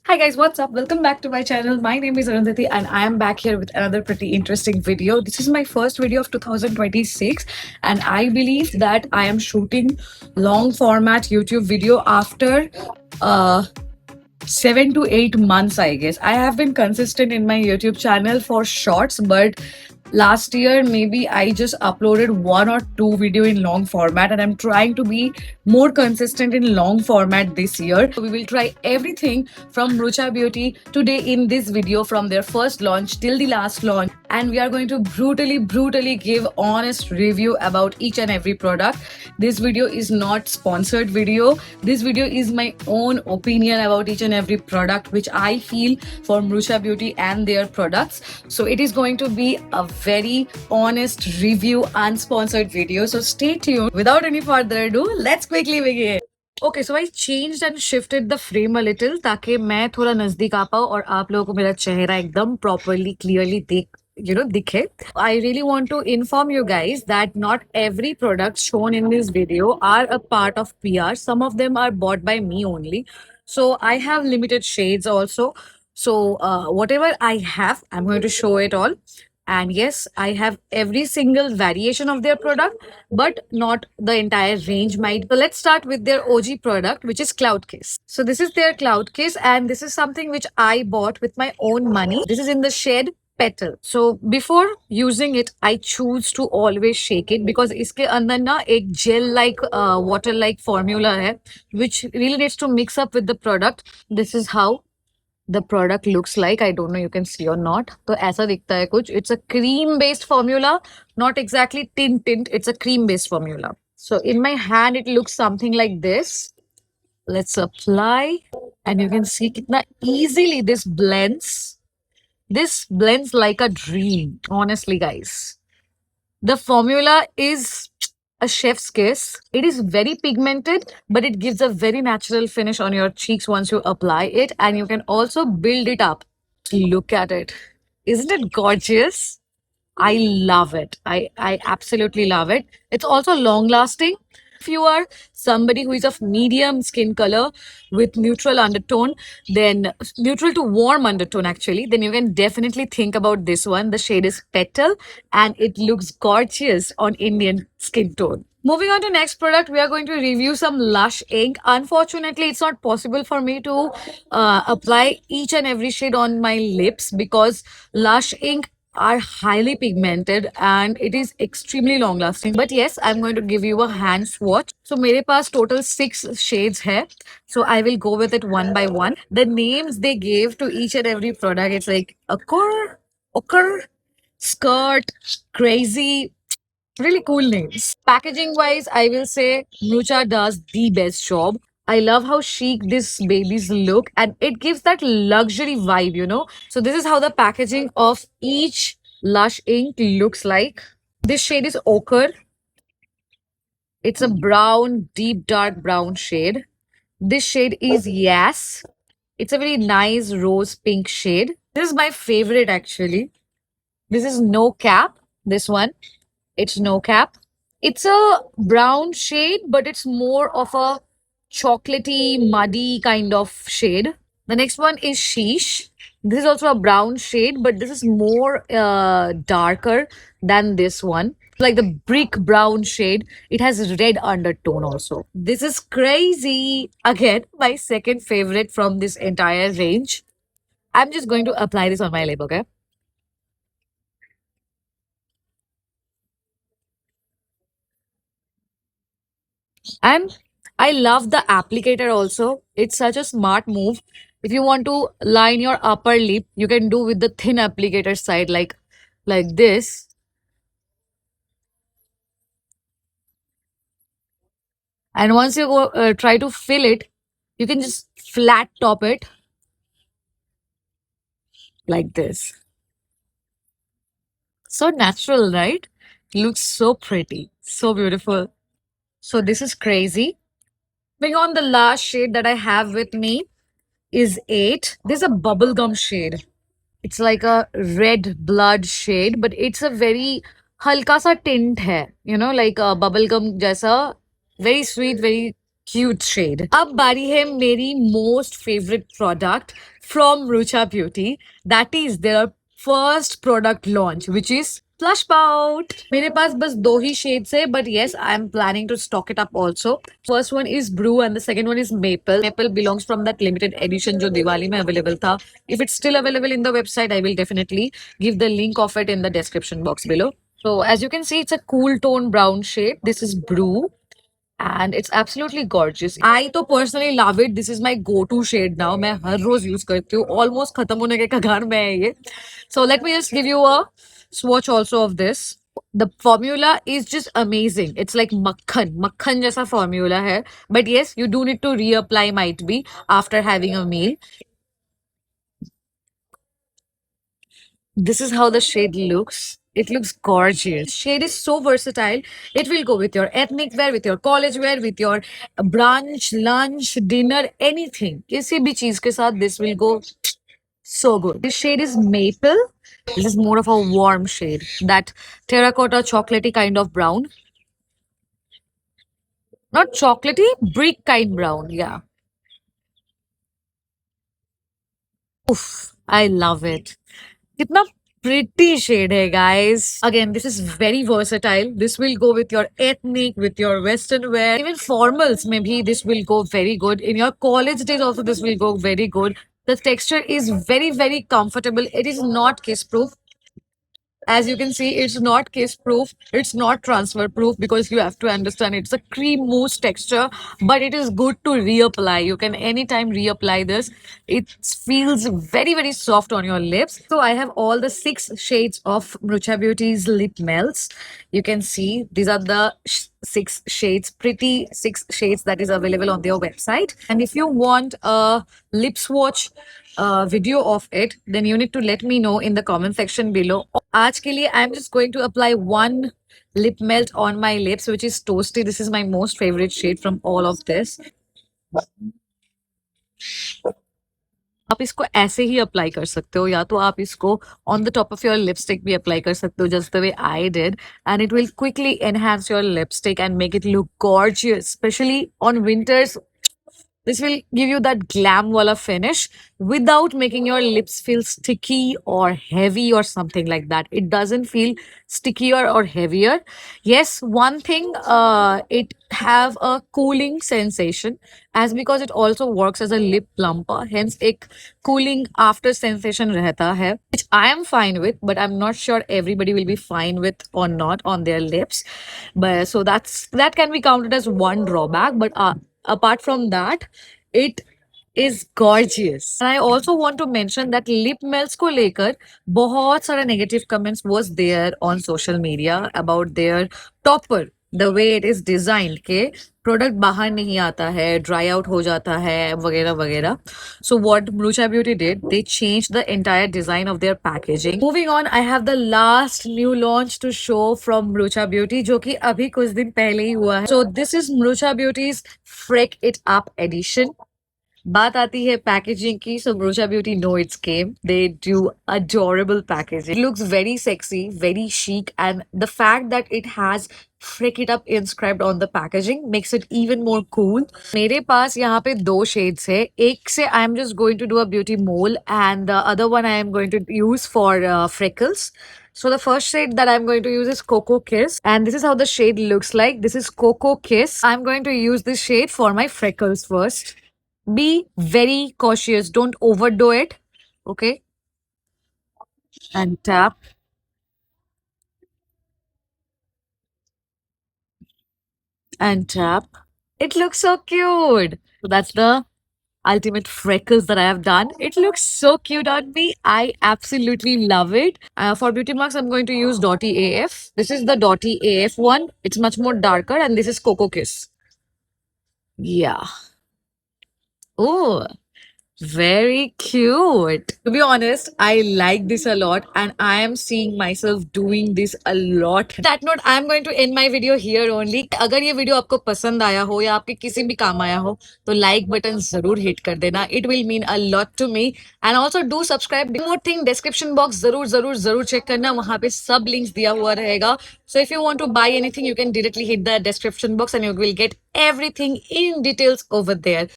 Hi guys, what's up? Welcome back to my channel. My name is Arundhati and I am back here with another pretty interesting video. This is my first video of 2026 and I believe that I am shooting long format YouTube video after uh 7 to 8 months, I guess. I have been consistent in my YouTube channel for shorts, but last year maybe I just uploaded one or two video in long format, and I'm trying to be more consistent in long format this year. We will try everything from Rucha Beauty today in this video, from their first launch till the last launch, and we are going to brutally give honest review about each and every product. This video is not sponsored video. This video is my own opinion about each and every product which I feel from Rucha Beauty and their products. So it is going to be a very honest review, unsponsored video. So stay tuned. Without any further ado, let's quickly begin. Okay, so I changed and shifted the frame a little ताकि मैं थोड़ा नजदीक आ पाऊँ और आप लोगों को मेरा चेहरा एकदम properly clearly दिखे. I really want to inform you guys that not every product shown in this video are a part of PR. Some of them are bought by me only. So I have limited shades also. So whatever I have, I'm going to show it all. And yes, I have every single variation of their product, but not the entire range might. So let's start with their OG product, which is Cloud Case. So this is their Cloud Case, and this is something which I bought with my own money. This is in the shade Petal. So before using it, I choose to always shake it because इसके अंदर ना एक gel like water like formula है, which really needs to mix up with the product. This is how the product looks like. I don't know you can see or not. तो ऐसा दिखता है कुछ. It's a cream based formula, not exactly tint. It's a cream based formula. So in my hand it looks something like this. Let's apply, and you can see कितना easily this blends. This blends like a dream, honestly, guys. The formula is a chef's kiss. It is very pigmented, but it gives a very natural finish on your cheeks once you apply it, and you can also build it up. Look at it. Isn't it gorgeous? I love it. I absolutely love it. It's also long lasting. If you are somebody who is of medium skin color with neutral undertone, then neutral to warm undertone actually, then you can definitely think about this one. The shade is Petal and it looks gorgeous on Indian skin tone. Moving on to next product, we are going to review some Lush ink. Unfortunately, it's not possible for me to apply each and every shade on my lips because Lush ink are highly pigmented and it is extremely long lasting. But yes, I'm going to give you a hand swatch. So मेरे पास total 6 shades है. So I will go with it one by one. The names they gave to each and every product, it's like ochre, skirt, crazy, really cool names. Packaging wise, I will say Nucha does the best job. I love how chic this babies look and it gives that luxury vibe. So this is how the packaging of each Lush ink looks like. This shade is ochre. It's a brown, deep dark brown shade. This shade is Yas. It's a very nice rose pink shade. This is my favorite actually. This is No Cap. This one. It's No Cap. It's a brown shade, but it's more of a chocolatey, muddy kind of shade. The next one is Sheesh. This is also a brown shade, but this is more darker than this one. Like the brick brown shade, it has red undertone also. This is Crazy. Again, my second favorite from this entire range. I'm just going to apply this on my lip, okay? And I love the applicator also. It's such a smart move. If you want to line your upper lip, you can do with the thin applicator side like this. And once you go try to fill it, you can just flat top it like this. So natural, right? Looks so pretty, so beautiful. So this is Crazy. Moving on, the last shade that I have with me is 8. This is a bubblegum shade. It's like a red blood shade, but it's a very halka sa tint hai, like a bubblegum jaisa, very sweet, very cute shade. अब बारी है मेरी most favorite product from Rucha Beauty. That is their first product launch, which is Plush Pout. मेरे पास बस दो ही shades है, but yes, I am planning to stock it up also. First one is Brew and the second one is Maple. Maple belongs from that limited edition जो दिवाली में available था. If it's still available in the website, I will definitely give the link of it in the description box below. So as you can see, it's a cool tone brown shade. This is Brew and it's absolutely gorgeous. I तो personally love it. This is my go-to shade now. मैं हर रोज use करती हूँ. Almost खत्म होने के कगार में है ये. So let me just give you a swatch also of this. The formula is just amazing. It's like makhan जैसा formula है. But yes, you do need to reapply might be after having a meal. This is how the shade looks. It looks gorgeous. Shade is so versatile. It will go with your ethnic wear, with your college wear, with your brunch, lunch, dinner, anything. किसी भी चीज के साथ this will go so good. This shade is maple. This is more of a warm shade. That terracotta chocolatey kind of brown. Not chocolatey, brick kind brown. Yeah. Oof, I love it. कितना pretty shade है guys. Again, this is very versatile. This will go with your ethnic, with your western wear, even formals maybe this will go very good. In your college days also this will go very good. The texture is very, very comfortable. It is not kiss proof. As you can see, it's not kiss proof, it's not transfer proof because you have to understand it's a cream mousse texture, but it is good to reapply. You can anytime reapply this. It feels very, very soft on your lips. So I have all the six shades of Mrucha Beauty's lip melts. You can see these are the six shades, pretty six shades that is available on their website. And if you want a lip swatch video of it, then you need to let me know in the comment section below. आज के लिए I'm just going to apply one lip melt on my lips, which is Toasty. This is my most favorite shade from all of this. आप इसको ऐसे ही apply कर सकते हो या तो आप इसको on the top of your lipstick भी अप्लाई कर सकते हो just the way I did and it will quickly enhance your lipstick and make it look gorgeous specially on winters. This will give you that glam wala finish without making your lips feel sticky or heavy or something like that. It doesn't feel stickier or heavier. Yes, one thing, it have a cooling sensation as because it also works as a lip plumper. Hence, a cooling after sensation रहता है, which I am fine with, but I'm not sure everybody will be fine with or not on their lips. But so that can be counted as one drawback. But apart from that, it is gorgeous. And I also want to mention that lip melts को लेकर बहुत सारा negative comments was there on social media about their topper, the way it is designed के product बाहर नहीं आता है, dry out हो जाता है वगैरह वगैरह. So what Mrucha Beauty did, they changed the entire design of their packaging. Moving on, I have the last new launch to show from Mrucha Beauty जो कि अभी कुछ दिन पहले ही हुआ है. So this is Mrucha Beauty's Freak It Up edition. बात आती है पैकेजिंग की. So Mrucha Beauty know its game. They do adorable packaging. It looks very sexy, very chic, and the fact that it has Freak It Up inscribed on the packaging makes it even more cool. मेरे पास यहाँ पे दो shades है. एक से I am just going to do a beauty mole and the other one I am going to use for freckles. So the first shade that I'm going to use is Coco Kiss, and this is how the shade looks like. This is Coco Kiss. I'm going to use this shade for my freckles first. Be very cautious. Don't overdo it. Okay. And tap. And tap. It looks so cute. So that's the ultimate freckles that I have done. It looks so cute on me. I absolutely love it. For beauty marks, I'm going to use Dotty AF. This is the Dotty AF one. It's much more darker, and this is Coco Kiss. Yeah. Oh, Very cute. To be honest, I like this a lot and I am seeing myself doing this a lot. That note, I am going to end my video here only. अगर ये video आपको पसंद आया हो या आपके किसी भी काम आया हो तो लाइक बटन जरूर हिट कर देना. It will mean a lot to me. And also do subscribe. One more thing, description box जरूर जरूर जरूर check करना. वहाँ पे सब links दिया हुआ रहेगा. So if you want to buy anything, you can directly hit the description box and you will get everything in details over there.